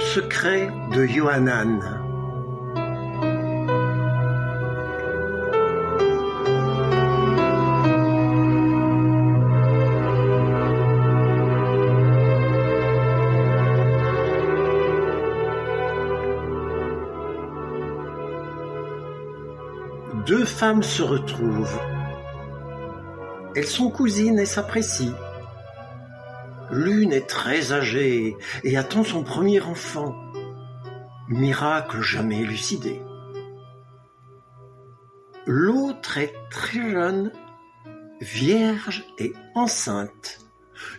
Le secret de Yohanan. Deux femmes se retrouvent. Elles sont cousines et s'apprécient. L'une est très âgée et attend son premier enfant. Miracle jamais élucidé. L'autre est très jeune, vierge et enceinte.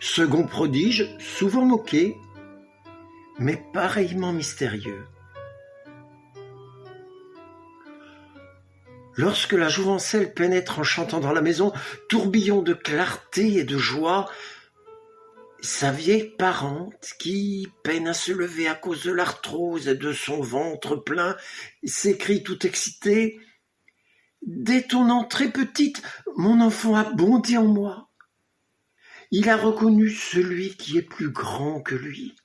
Second prodige, souvent moqué, mais pareillement mystérieux. Lorsque la jouvencelle pénètre en chantant dans la maison, tourbillon de clarté et de joie, sa vieille parente, qui peine à se lever à cause de l'arthrose et de son ventre plein, s'écrie tout excitée: « Dès ton entrée petite, mon enfant a bondi en moi. Il a reconnu celui qui est plus grand que lui.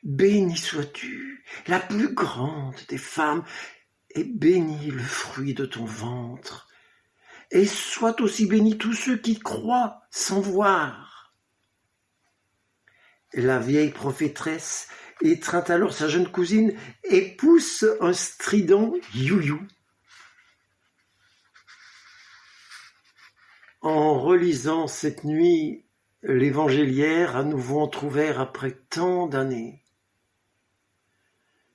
Bénie sois-tu, la plus grande des femmes, et béni le fruit de ton ventre. Et soient aussi bénis tous ceux qui croient sans voir. » La vieille prophétresse étreint alors sa jeune cousine et pousse un strident you-you. En relisant cette nuit l'évangéliaire, à nouveau entrouvert après tant d'années,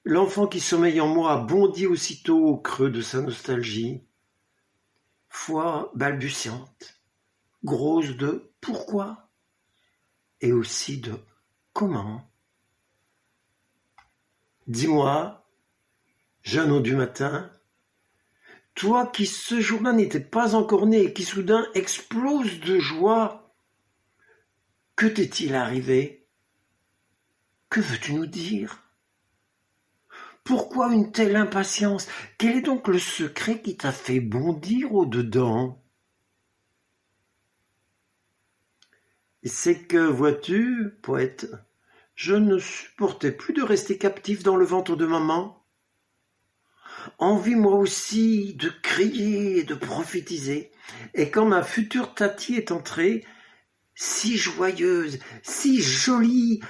l'enfant qui sommeille en moi bondit aussitôt au creux de sa nostalgie, foi balbutiante, grosse de pourquoi et aussi de comment. Dis-moi, jeune du matin, toi qui ce jour-là n'étais pas encore né et qui soudain explose de joie, que t'est-il arrivé? Que veux-tu nous dire? Pourquoi une telle impatience? Quel est donc le secret qui t'a fait bondir au-dedans? C'est que, vois-tu, poète, je ne supportais plus de rester captif dans le ventre de maman. Envie moi aussi de crier et de prophétiser. Et quand ma future Tati est entrée, si joyeuse, si jolie,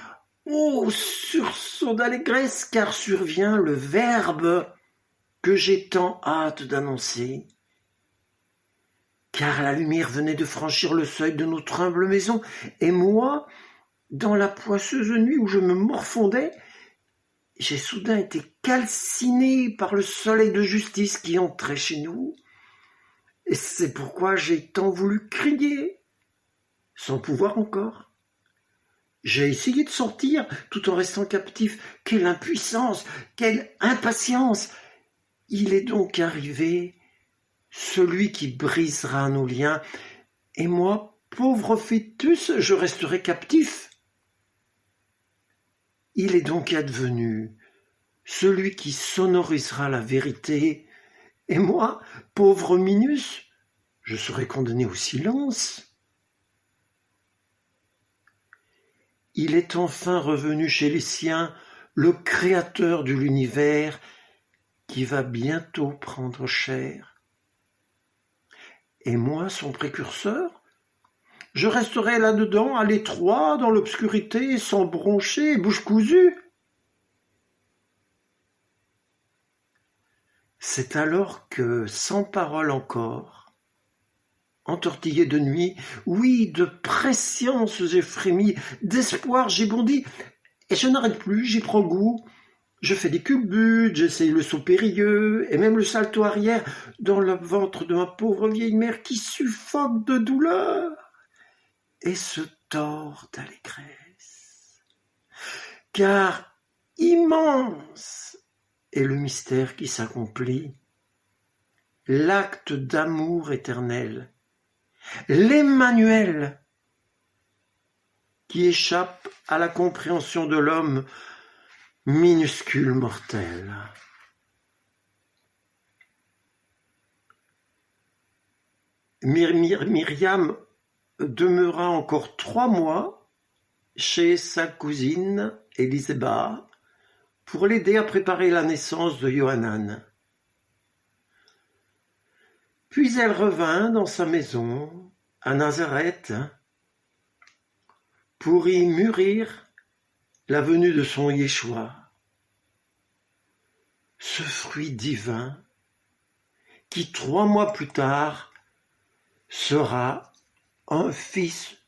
oh, sursaut d'allégresse, car survient le verbe que j'ai tant hâte d'annoncer. Car la lumière venait de franchir le seuil de notre humble maison, et moi, dans la poisseuse nuit où je me morfondais, j'ai soudain été calciné par le soleil de justice qui entrait chez nous, et c'est pourquoi j'ai tant voulu crier, sans pouvoir encore. J'ai essayé de sortir tout en restant captif. Quelle impuissance, quelle impatience! Il est donc arrivé celui qui brisera nos liens, et moi, pauvre fœtus, je resterai captif. Il est donc advenu celui qui sonorisera la vérité, et moi, pauvre Minus, je serai condamné au silence. Il est enfin revenu chez les siens, le créateur de l'univers, qui va bientôt prendre chair. Et moi, son précurseur, je resterai là-dedans, à l'étroit, dans l'obscurité, sans broncher, bouche cousue. C'est alors que, sans parole encore, entortillé de nuit, oui, de prescience j'ai frémi, d'espoir j'ai bondi, et je n'arrête plus, j'y prends goût. Je fais des culbutes, j'essaye le saut périlleux, et même le salto arrière dans le ventre de ma pauvre vieille mère qui suffoque de douleur et se tord d'allégresse. Car immense est le mystère qui s'accomplit, l'acte d'amour éternel, l'Emmanuel, qui échappe à la compréhension de l'homme minuscule mortel. Myriam demeura encore 3 mois chez sa cousine Élisabeth pour l'aider à préparer la naissance de Yohanan. Puis elle revint dans sa maison, à Nazareth, pour y mûrir la venue de son Yeshua, ce fruit divin qui 3 mois plus tard sera un fils